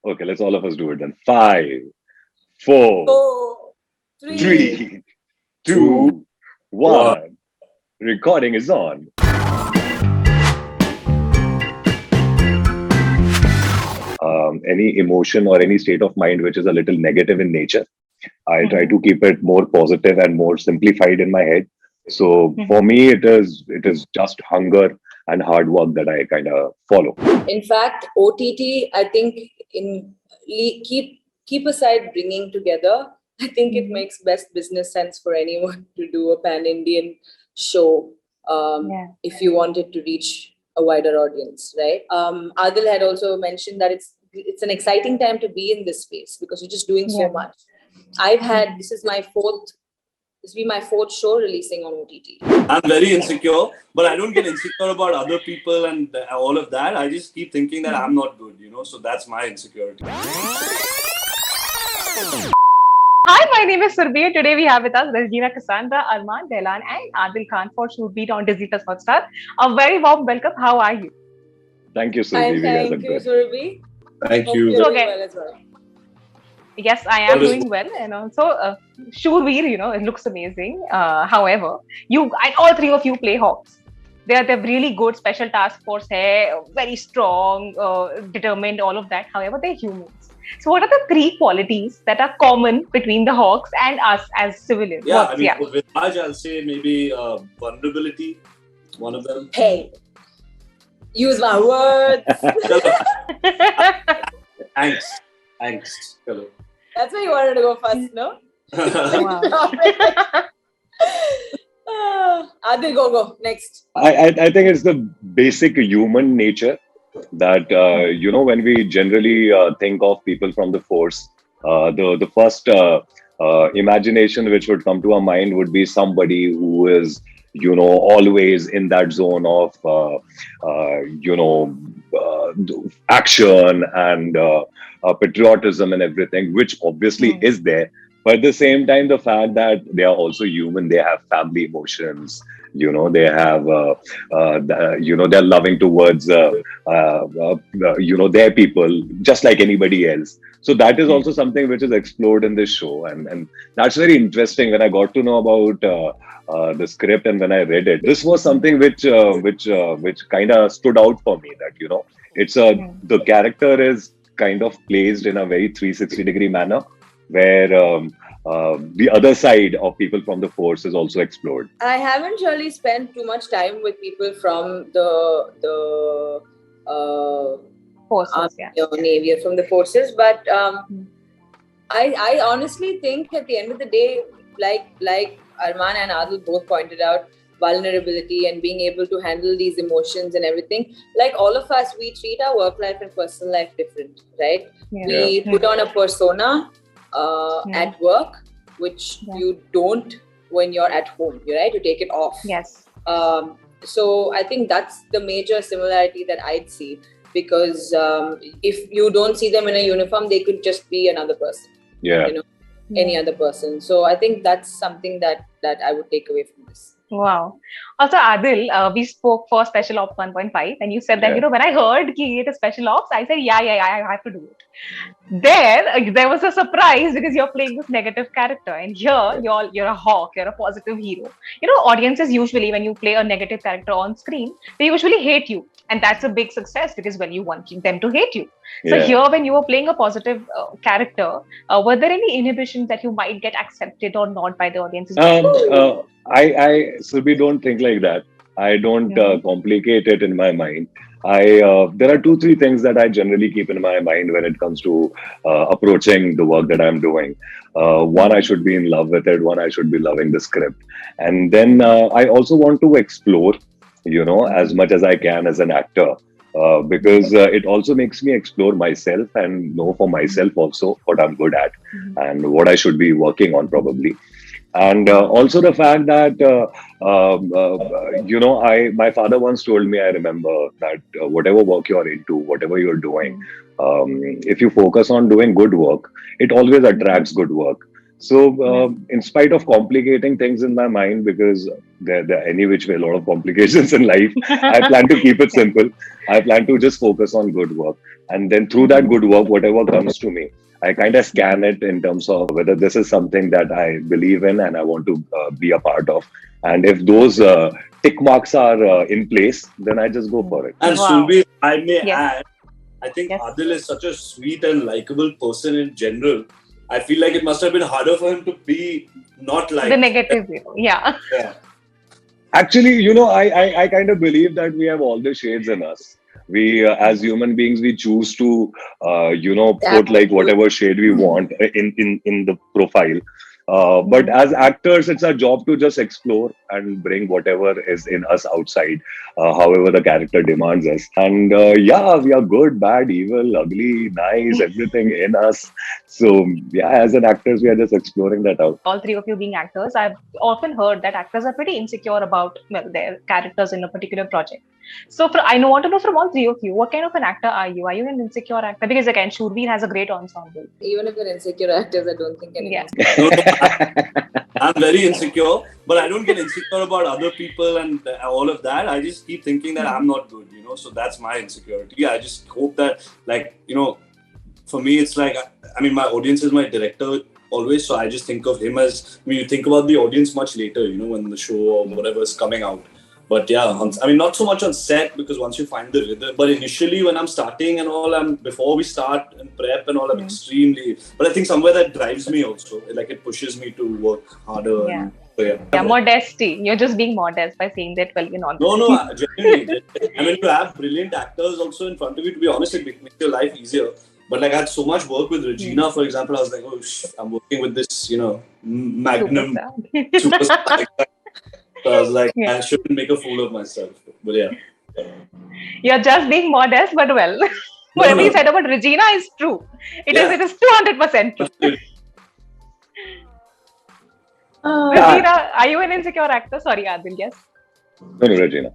Okay, let's all of us do it then. Five, four, Four, three, three, Two, two, one. one. Recording is on. Any emotion or any state of mind which is a little negative in nature, I try Mhm. to keep it more positive and more simplified in my head. So for Mhm. me, it is just hunger and hard work that I kind of follow. In fact, OTT, I think in keep aside bringing together. I think it Mhm. makes best business sense for anyone to do a pan Indian show. Yeah. If you wanted to reach a wider audience, right? Adil had also mentioned that it's an exciting time to be in this space because you're just doing so Yeah. much. I've had Mhm. this will be my fourth show releasing on OTT. I'm very insecure, but I don't get insecure about other people and all of that. I just keep thinking that I'm Mhm. not good. So that's my insecurity. Hi, my name is Shoorveer. Today we have with us Regina Cassandra, Armaan Ralhan, and Aadil Khan for Shoorveer on Disney Plus Hotstar. A very warm welcome. How are you? Thank you, And Surbhi. You guys are thank you, good. Surabhi. Thank Hope you. you're So doing again, well as well. yes, I All am is doing well, and also Shoorveer, it looks amazing. However, you and all three of you play Hawks. They're really good special task force, hai, very strong, determined, all of that. However, they're humans. So, what are the three qualities that are common between the Hawks and us as civilians? Yeah, I What's mean, yeah? with Raj, I'll say maybe vulnerability, one of them. Hey, use my words. Chalo. Thanks. Thanks. Chalo. That's why you wanted to go first, no? Wow. Adil, go next. I think it's the basic human nature that when we generally think of people from the force, the first imagination which would come to our mind would be somebody who is always in that zone of action and patriotism and everything, which obviously Hmm. is there. But at the same time, the fact that they are also human, they have family emotions. They have they're loving towards their people just like anybody else. So that is Hmm. also something which is explored in this show, and that's very interesting. When I got to know about the script and when I read it, this was something which kind of stood out for me. That it's Hmm. the character is kind of placed in a very 360-degree manner, where the other side of people from the force is also explored. I haven't really spent too much time with people from the Forces, yeah. army or navy or from the forces, but Hmm. I honestly think at the end of the day, like Arman and Adil both pointed out, vulnerability and being able to handle these emotions and everything. Like all of us, we treat our work life and personal life different, right? Yeah. Yeah. We put Hmm. on a persona Hmm. at work, which Yeah. you don't when you're at home. You right, you take it off. Yes. So I think that's the major similarity that I'd see, because if you don't see them in a uniform, they could just be another person, Yeah. any Yeah. other person. So I think that's something that I would take away from this. Wow. Also, Adil, we spoke for Special Ops 1.5, and you said that, Yeah. when I heard ki it is Special Ops, I said, yeah, I have to do it. There was a surprise because you're playing this negative character, and here Yeah. you're a hawk, you're a positive hero. Audiences usually, when you play a negative character on screen, they usually hate you, and that's a big success because well, you want them to hate you. So Yeah. here, when you were playing a positive character, were there any inhibitions that you might get accepted or not by the audiences? So we don't think like that. I don't Mm-hmm. complicate it in my mind. There are two, three things that I generally keep in my mind when it comes to approaching the work that I'm doing. One, I Mm-hmm. should be in love with it. One, I should be loving the script, and then Mm-hmm. I also want to explore, as Mm-hmm. much as I can as an actor. Because it also makes me explore myself and know for myself also what I'm good at Mm-hmm. and what I should be working on probably, and Mm-hmm. also the fact that I my father once told me, I remember, that whatever work you're into, whatever you're doing, Mm-hmm. if you focus on doing good work, it always Mm-hmm. attracts good work. So, in spite of complicating things in my mind, because there are any which way a lot of complications in life, I plan to keep it simple. I plan to just focus on good work. And then through that good work, whatever comes to me, I kind of scan it in terms of whether this is something that I believe in and I want to be a part of. And if those tick marks are in place, then I just go for it. And Wow. Shoorveer, I may Yes. add, I think Yes. Aadil is such a sweet and likable person in general. I feel like it must have been harder for him to be not like The negative, yeah. Yeah. Actually, I kind of believe that we have all the shades in us. We, as human beings, we choose to, put like whatever shade we want in the profile. But as actors, it's our job to just explore and bring whatever is in us outside, however the character demands us. And yeah, we are good, bad, evil, ugly, nice, everything in us. So yeah, as an actors, we are just exploring that out. All three of you being actors, I've often heard that actors are pretty insecure about their characters in a particular project. So I want to know from all three of you, what kind of an actor are you? Are you an insecure actor? Because again, Shoorveer has a great ensemble. Even if they're insecure actors, I don't think anyone. Yeah. No, I'm very insecure, but I don't get insecure about other people and all of that. I just keep thinking that I'm not good, so that's my insecurity. I just hope that, for me, it's like, I mean, my audience is my director always, so I just think of him as, you think about the audience much later, when the show or whatever is coming out. But yeah, not so much on set, because once you find the rhythm, but initially when I'm starting and all, before we start and prep and all, I'm extremely, but I think somewhere that drives me also, like it pushes me to work harder. Yeah. Yeah, modesty. You're just being modest by saying that, well, you're not. No, genuinely. I mean, to have brilliant actors also in front of you, to be honest, it makes your life easier. But like, I had so much work with Regina, for example. I was like, I'm working with this, magnum superstar. So I was like, I shouldn't make a fool of myself. But yeah. You're just being modest, but well, whatever you said about Regina is true. It is 200% true. Regina, are you an insecure actor? Sorry, Aadil, yes? No, Regina.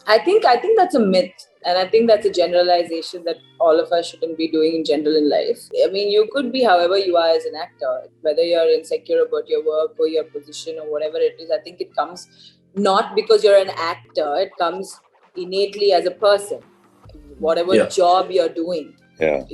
I think that's a myth, and I think that's a generalization that all of us shouldn't be doing in general in life. I mean, you could be however you are as an actor, whether you're insecure about your work or your position or whatever it is. I think it comes not because you're an actor, it comes innately as a person, whatever job you're doing. Yeah.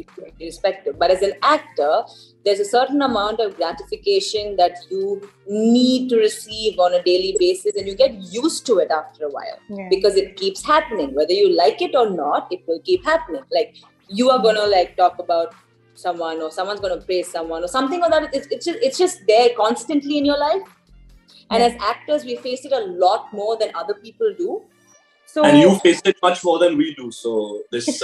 Irrespective. But as an actor, there's a certain amount of gratification that you need to receive on a daily basis, and you get used to it after a while because it keeps happening. Whether you like it or not, it will keep happening. Like, you are gonna talk about someone, or someone's gonna praise someone, or something like that. It's just there constantly in your life. And as actors, we face it a lot more than other people do. So, and you face it much more than we do. So this.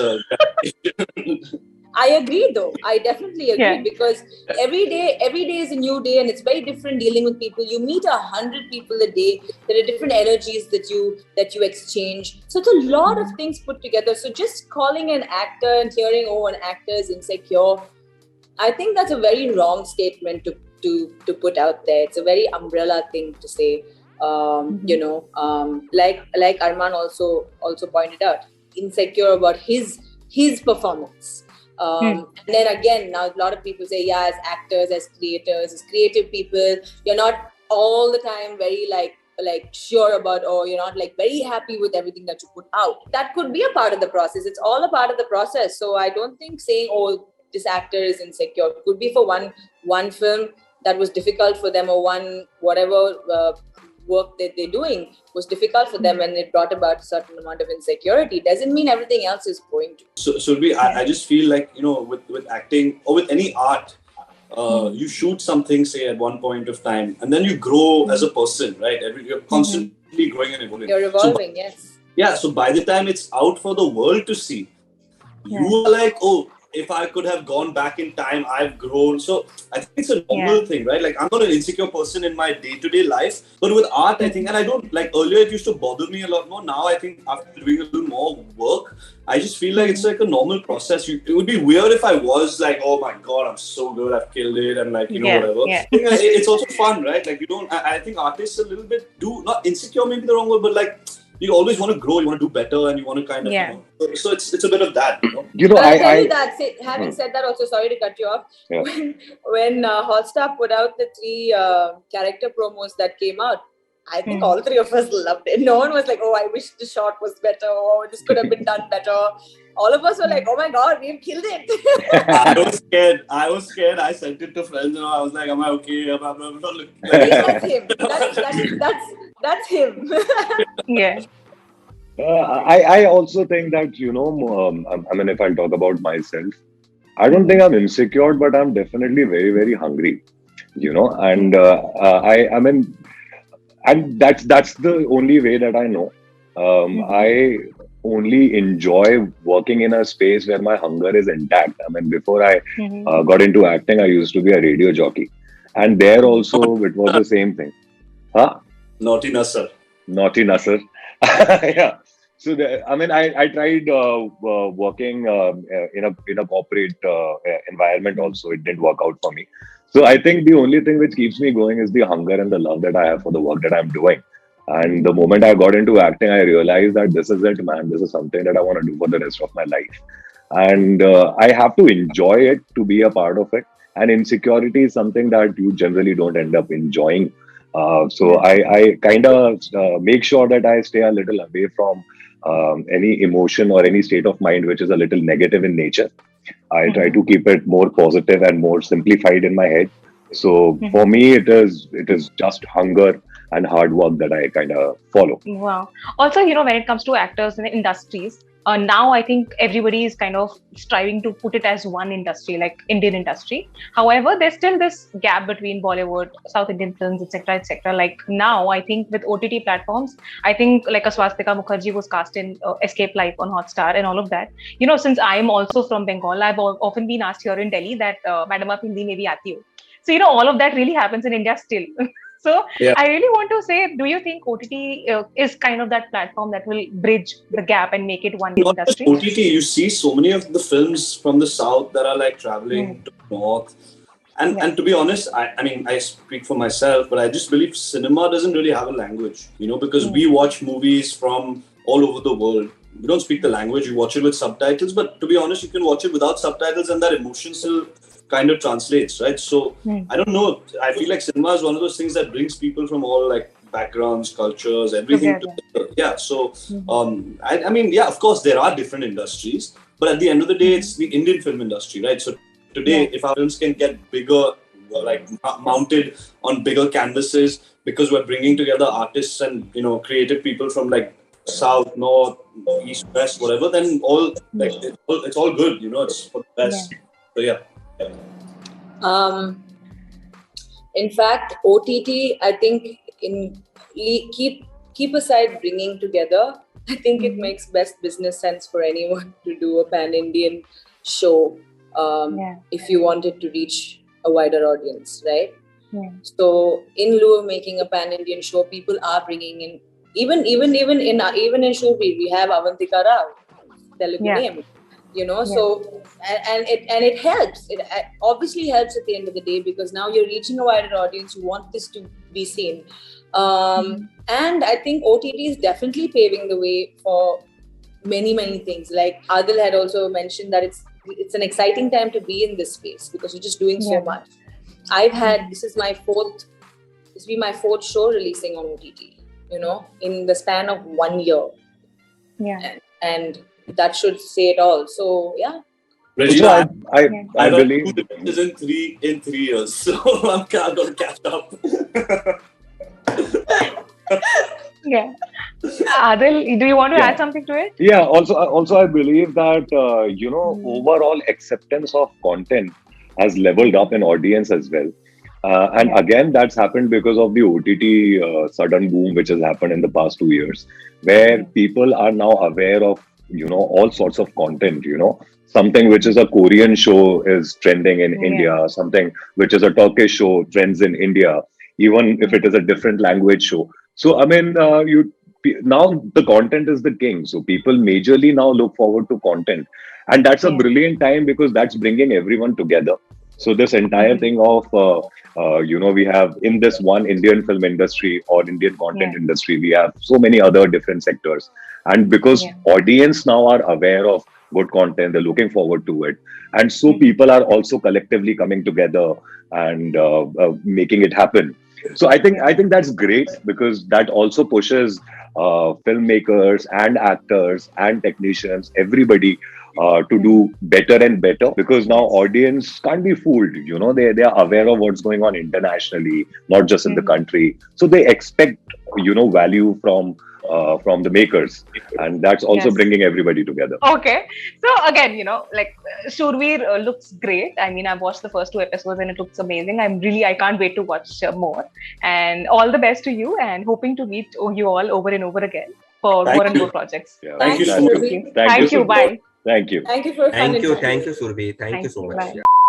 I agree, though. I definitely agree because every day is a new day, and it's very different dealing with people. You meet 100 people a day. There are different energies that you exchange. So it's a lot of things put together. So just calling an actor and hearing, an actor is insecure, I think that's a very wrong statement to put out there. It's a very umbrella thing to say. Like Armaan also pointed out, insecure about his performance. And then again, now a lot of people say, as actors, as creators, as creative people, you're not all the time very sure about, or you're not very happy with everything that you put out. That could be a part of the process. It's all a part of the process. So I don't think saying, this actor is insecure. It could be for one film that was difficult for them, or one whatever work that they're doing was difficult for them, and it brought about a certain amount of insecurity. Doesn't mean everything else is going to. So I just feel like, with acting or with any art, you shoot something, say, at one point of time, and then you grow as a person, right? You're constantly growing and evolving. You're evolving, yes. Yeah, so by the time it's out for the world to see, you are like, if I could have gone back in time, I've grown. So I think it's a normal thing, right? Like, I'm not an insecure person in my day-to-day life, but with art, I think, and I don't, earlier it used to bother me a lot more. Now I think after doing a little more work, I just feel like it's like a normal process. It would be weird if I was like, oh my God, I'm so good, I've killed it, and whatever. Yeah. It's also fun, right? Like, I think artists a little bit not insecure, maybe the wrong word, but you always want to grow, you want to do better, and you want to kind of, so it's a bit of that, I'll tell you that. Having said that, also sorry to cut you off. Yeah. When Hotstar put out the 3 character promos that came out, I think all 3 of us loved it. No one was like, "Oh, I wish the shot was better," or "This could have been done better." All of us were like, "Oh my God, we've killed it!" I was scared. I sent it to friends, and I was like, "Am I okay? I'm not looking." That's him. That's him. Yeah. I also think that, I mean, if I'll talk about myself, I don't think I'm insecure, but I'm definitely very, very hungry, and I mean, and that's the only way that I know. I only enjoy working in a space where my hunger is intact. I mean, before I got into acting, I used to be a radio jockey, and there also it was the same thing. Huh? Naughty Nasser. Naughty Nasser. Yeah. So I mean, I tried working in a corporate environment. Also, it didn't work out for me. So I think the only thing which keeps me going is the hunger and the love that I have for the work that I'm doing. And the moment I got into acting, I realized that this is it, man. This is something that I want to do for the rest of my life. And I have to enjoy it to be a part of it. And insecurity is something that you generally don't end up enjoying. So I kind of make sure that I stay a little away from any emotion or any state of mind which is a little negative in nature. I try to keep it more positive and more simplified in my head. So for me, it is just hunger and hard work that I kind of follow. Wow. Also, when it comes to actors in the industries, now I think everybody is kind of striving to put it as one industry, like Indian industry. However, there's still this gap between Bollywood, South Indian films, etc., etc. Like now, I think with OTT platforms, I think like a Swastika Mukherjee was cast in Escape Life on Hotstar and all of that. Since I am also from Bengal, I've often been asked here in Delhi that Madam aap Hindi mein bhi aati ho. So all of that really happens in India still. So I really want to say, do you think OTT is kind of that platform that will bridge the gap and make it one Not industry? just OTT, you see so many of the films from the South that are like traveling to the North. And to be honest, I mean, I speak for myself, but I just believe cinema doesn't really have a language, because we watch movies from all over the world. We don't speak the language, we watch it with subtitles, but to be honest, you can watch it without subtitles and that emotion still kind of translates, right? So I don't know. I feel like cinema is one of those things that brings people from all like backgrounds, cultures, everything together. Yeah. So I mean, yeah, of course there are different industries, but at the end of the day, it's the Indian film industry, right? So today, if our films can get bigger, like mounted on bigger canvases, because we're bringing together artists and creative people from like South, North, East, West, whatever, then all like it's all good, it's for the best. So yeah. In fact, OTT, I think keep aside bringing together. I think it makes best business sense for anyone to do a pan-Indian show if you wanted to reach a wider audience, right? Yeah. So, in lieu of making a pan-Indian show, people are bringing in even in Shoorveer, we have Avantika Rao, Telugu name. So and it helps. It obviously helps at the end of the day, because now you're reaching a wider audience. You want this to be seen, and I think OTT is definitely paving the way for many things. Like Aadil had also mentioned that it's an exciting time to be in this space because you're just doing so much. This will be my fourth show releasing on OTT. In the span of 1 year. Yeah. And that should say it all. So yeah. Regina, I believe is in 3 years, so I'm going to catch up. Yeah. Aadil, do you want to add something to it? Yeah. Also, I believe that overall acceptance of content has leveled up in audience as well. And again, that's happened because of the OTT sudden boom, which has happened in the past 2 years, where people are now aware of all sorts of content. Something which is a Korean show is trending in India. Something which is a Turkish show trends in India, even if it is a different language show. So I mean, now the content is the king. So people majorly now look forward to content, and that's a brilliant time because that's bringing everyone together. So this entire thing of we have in this one Indian film industry or Indian content Yeah. industry, we have so many other different sectors, and because Yeah. audience now are aware of good content, they're looking forward to it, and so Mhm. people are also collectively coming together and making it happen. So I think that's great, because that also pushes filmmakers and actors and technicians, everybody, to do better and better, because now Yes. audience can't be fooled. They are aware of what's going on internationally, not just in the Mhm. country. So they expect value from the makers, and that's also Yes. bringing everybody together. Okay. So again, Shoorveer looks great. I mean, I've watched the first two episodes and it looks amazing. I can't wait to watch more. And all the best to you, and hoping to meet you all over and over again for more Thank and more you. projects. Yeah, Thank you Thanks, so thank much. you, Surbhi. thank you, Thank you. Surbhi. Bye. Thank you. Thank you for a fun Thank you, interview. Surbhi. Thank you Thank so you. much. Bye. Yeah.